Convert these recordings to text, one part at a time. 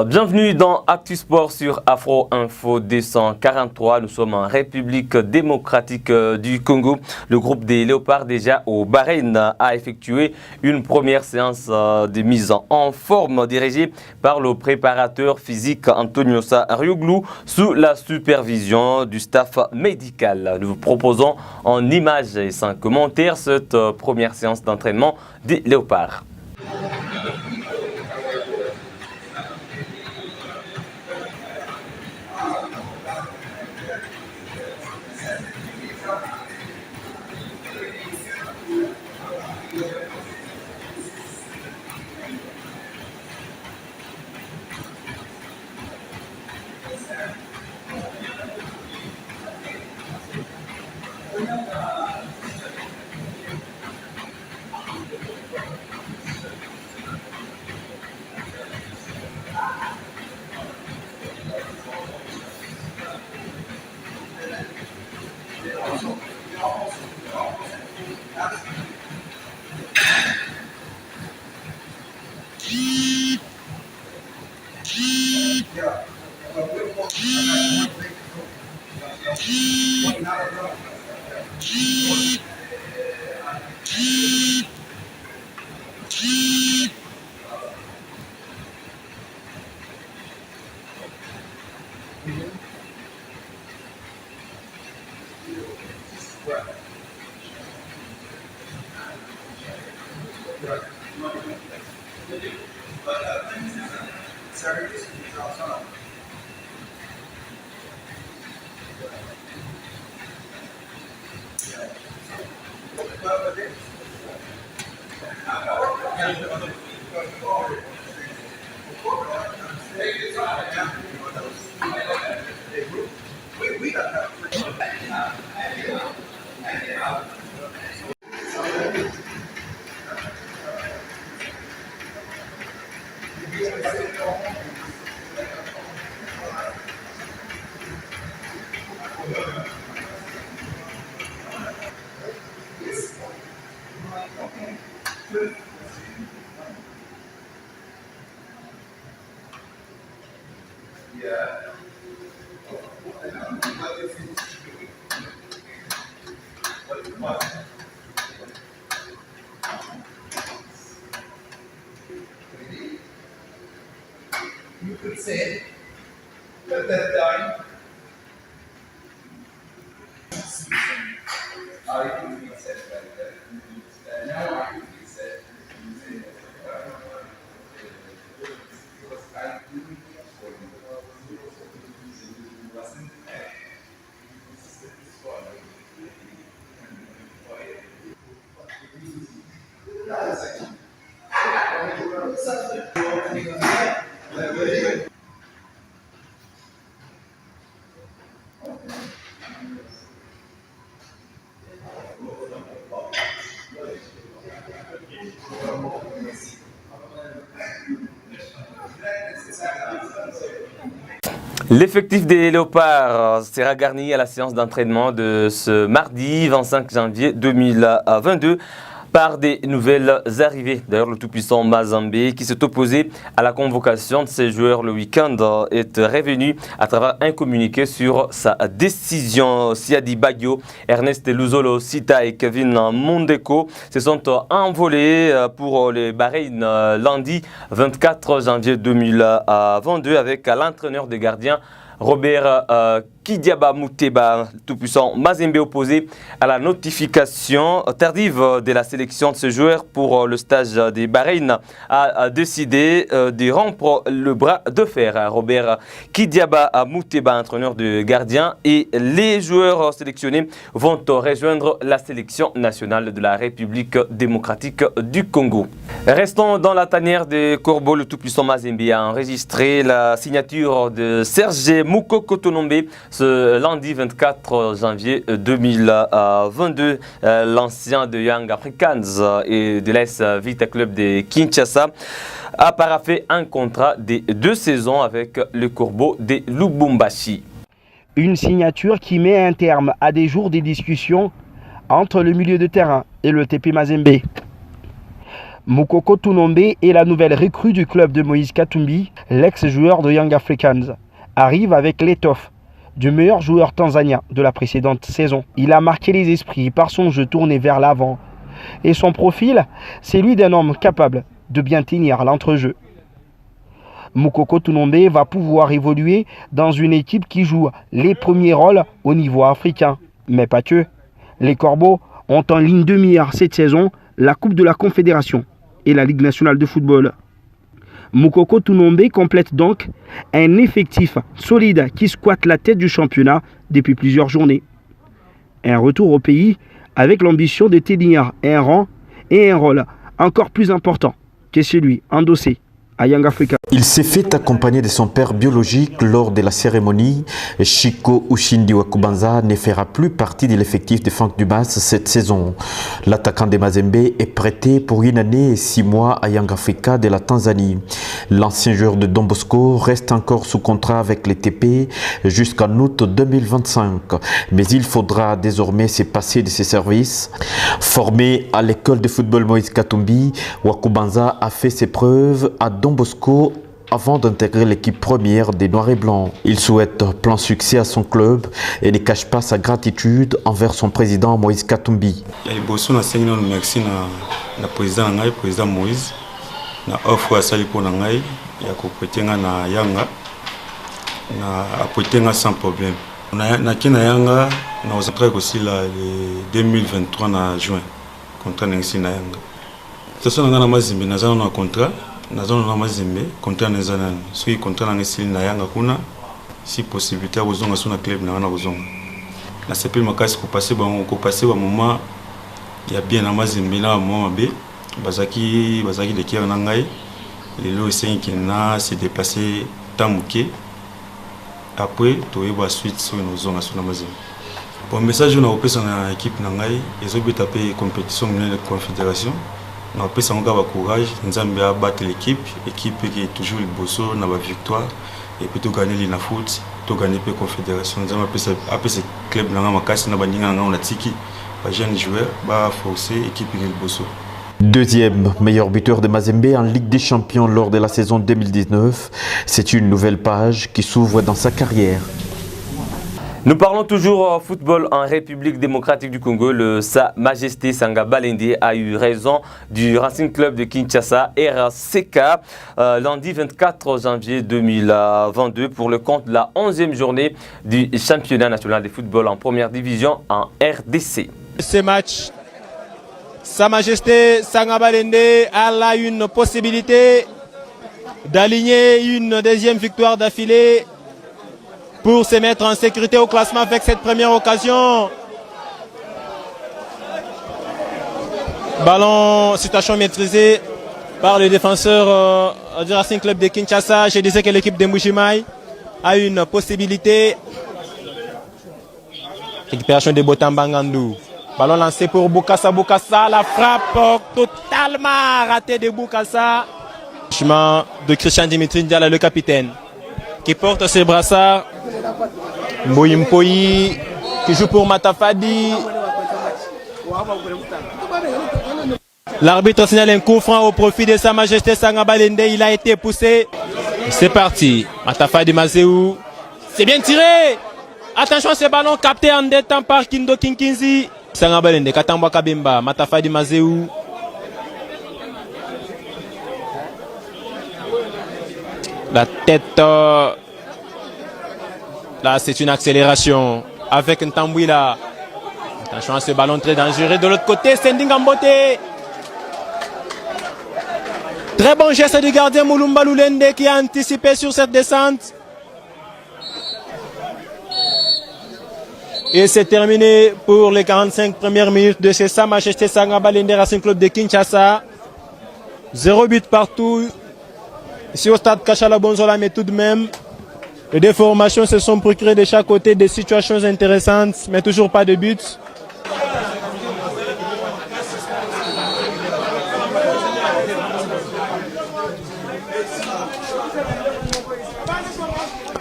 Bienvenue dans Actu Sport sur Afro Info 243. Nous sommes en République démocratique du Congo. Le groupe des Léopards, déjà au Bahreïn, a effectué une première séance de mise en forme dirigée par le préparateur physique Antonio Sarioglou sous la supervision du staff médical. Nous vous proposons en images et sans commentaires cette première séance d'entraînement des Léopards. You could say, at that time, I could be said like that. Now I could be said, because I couldn't for you. It wasn't L'effectif des Léopards sera garni à la séance d'entraînement de ce mardi 25 janvier 2022 par des nouvelles arrivées. D'ailleurs, le tout-puissant Mazembe, qui s'est opposé à la convocation de ses joueurs le week-end, est revenu à travers un communiqué sur sa décision. Siadi Bagio, Ernest Luzolo, Sita et Kevin Mondeko se sont envolés pour le Bahreïn lundi 24 janvier 2022 avec l'entraîneur des gardiens Robert Kidiaba Mouteba, tout-puissant Mazembe, opposé à la notification tardive de la sélection de ce joueur pour le stage des Bahreïn, a décidé de rompre le bras de fer. Robert Kidiaba Mouteba, entraîneur de gardien, et les joueurs sélectionnés vont rejoindre la sélection nationale de la République démocratique du Congo. Restons dans la tanière de Corbeau. Le tout-puissant Mazembe a enregistré la signature de Serge Mouko Kotonombe ce lundi 24 janvier 2022. L'ancien de Young Africans et de l'AS Vita Club de Kinshasa a paraphé un contrat de 2 saisons avec le Corbeau de Lubumbashi. Une signature qui met un terme à des jours de discussions entre le milieu de terrain et le TP Mazembe. Moukoko Tounombe est la nouvelle recrue du club de Moïse Katumbi, l'ex-joueur de Young Africans. Arrive avec l'étoffe du meilleur joueur tanzanien de la précédente saison. Il a marqué les esprits par son jeu tourné vers l'avant. Et son profil, c'est celui d'un homme capable de bien tenir l'entrejeu. Moukoko Tounombe va pouvoir évoluer dans une équipe qui joue les premiers rôles au niveau africain. Mais pas que. Les Corbeaux ont en ligne de mire cette saison la Coupe de la Confédération et la Ligue nationale de football. Moukoko Tounombe complète donc un effectif solide qui squatte la tête du championnat depuis plusieurs journées. Un retour au pays avec l'ambition de tenir un rang et un rôle encore plus important que celui endossé à Young Africa. Il s'est fait accompagner de son père biologique lors de la cérémonie. Chico Ushindi Wakubanza ne fera plus partie de l'effectif de Franck Dumas cette saison. L'attaquant de Mazembe est prêté pour 1 année et 6 mois à Young Africa de la Tanzanie. L'ancien joueur de Don Bosco reste encore sous contrat avec les TP jusqu'en août 2025. Mais il faudra désormais se passer de ses services. Formé à l'école de football Moïse Katumbi, Wakubanza a fait ses preuves à Don Bosco avant d'intégrer l'équipe première des Noirs et Blancs. Il souhaite plein succès à son club et ne cache pas sa gratitude envers son président Moïse Katumbi. Merci na président ngai président Moïse na offre asali pona ngai ya kopetenga na Yanga na apotenga sans problème. Na kina Yanga na osatra aussi la 2023 na juin contrat ngi na Yanga. Sasa na Mazembe na zana na contrat na zona na Mazembe contrat na zana so contrat na ngi na Yanga kuna si possibilité ya kozonga so na club na wana kozonga. Na sepel makasi ko passer ba moment ya bien na Mazembe na moment be bazaki de kier na ngai lelo esengi na se dépasser tamuke après toyeba suite so no zonga so na Mazembe. Bon message na opesa na équipe na ngai ezobeta pe compétition de confédération na opesa nga ba courage nzambe a battre l'équipe qui est toujours le bosso na ba victoire et puis to gagner na foot to gagner pe confédération nzambe apesa club na nga makasi na bandinga nga on a tiki ba jeune joueur ba forcer équipe le bosso. Deuxième meilleur buteur de Mazembe en Ligue des Champions lors de la saison 2019, c'est une nouvelle page qui s'ouvre dans sa carrière. Nous parlons toujours football en République démocratique du Congo. Sa Majesté Sanga Balende a eu raison du Racing Club de Kinshasa, RCK, lundi 24 janvier 2022 pour le compte de la 11e journée du championnat national de football en première division en RDC. Ce match, Sa Majesté Sanga Balende a une possibilité d'aligner une deuxième victoire d'affilée pour se mettre en sécurité au classement avec cette première occasion. Ballon, situation maîtrisée par le défenseur du Racing Club de Kinshasa. Je disais que l'équipe de Mbujimaï a une possibilité. Récupération de Botambangandou. Ballon lancé pour Boukassa. Boukassa, la frappe totalement ratée de Boukassa. Chemin de Christian Dimitri Ndiala, le capitaine, qui porte ses brassards. Mboyi qui joue pour Matafadi. L'arbitre signale un coup franc au profit de Sa Majesté Sanga Balende. Il a été poussé. C'est parti. Matafadi Mazéou. C'est bien tiré. Attention, ce ballon capté en deux temps par Kindo Kinkinzi. Sanga Balende, Katamba Kabemba, Matafadi Mazéou. La tête. Là, c'est une accélération avec Ntambouila. Attention à ce ballon très dangereux. De l'autre côté, Sending Ambote. Très bon geste du gardien Moulumba Lulende qui a anticipé sur cette descente. Et c'est terminé pour les 45 premières minutes de ce Sa Majesté Sanga Balende Racing Club de Kinshasa. 0 but partout. Ici au stade Kachala Bonzola, mais tout de même, les deux formations se sont procurées de chaque côté des situations intéressantes, mais toujours pas de but.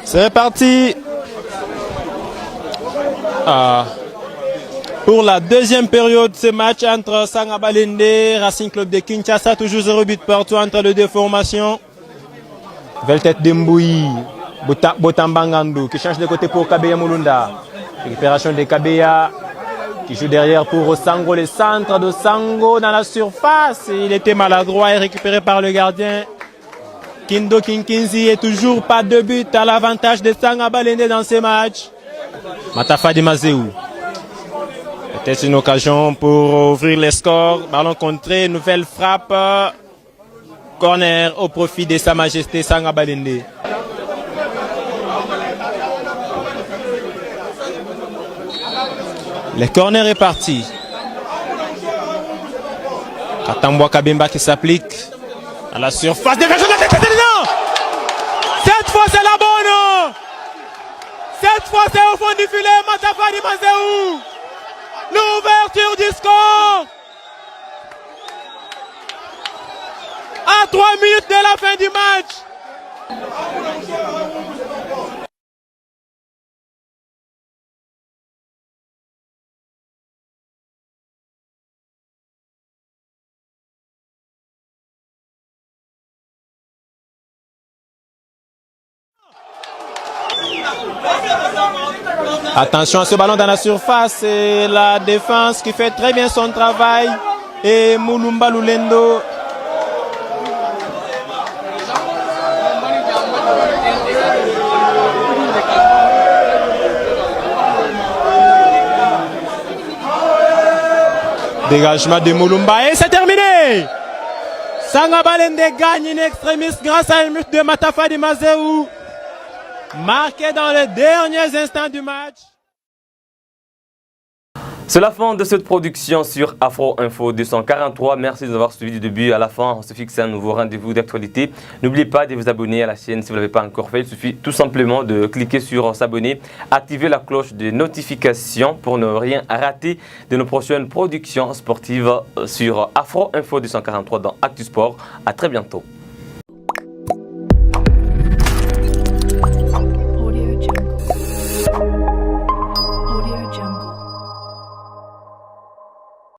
C'est parti. Pour la deuxième période, ce match entre Sanga Balende et Racing Club de Kinshasa, toujours 0 but partout entre les deux formations. Veltet Dembouyi, Botambangandou qui change de côté pour Kabeya Mulunda. Récupération de Kabeya qui joue derrière pour Sango, le centre de Sango dans la surface. Il était maladroit et récupéré par le gardien. Kindo Kinkinzi est toujours pas de but à l'avantage de Sanga Balende dans ce match. Matafadi Mazéou. Peut-être une occasion pour ouvrir les scores. Ballon contré, nouvelle frappe. Corner au profit de Sa Majesté Sanga Balende. Le corner est parti. Katambwa Kabemba qui s'applique à la surface. Dégagement de tête. Cette fois c'est la bonne. Cette fois c'est au fond du filet. Matafadi Mazéou. L'ouverture du score. À 3 minutes de la fin du match. Attention à ce ballon dans la surface et la défense qui fait très bien son travail. Et Mulumba Lulendo. Dégagement de Mulumba et c'est terminé. Sanga Balende gagne in extremis grâce à un but de Matafadi Mazéou. Marqué dans les derniers instants du match. C'est la fin de cette production sur Afro Info 243. Merci de nous avoir suivis du début à la fin. On se fixe un nouveau rendez-vous d'actualité. N'oubliez pas de vous abonner à la chaîne si vous ne l'avez pas encore fait. Il suffit tout simplement de cliquer sur s'abonner, activer la cloche de notification pour ne rien rater de nos prochaines productions sportives sur Afro Info 243 dans Actu Sport. À très bientôt.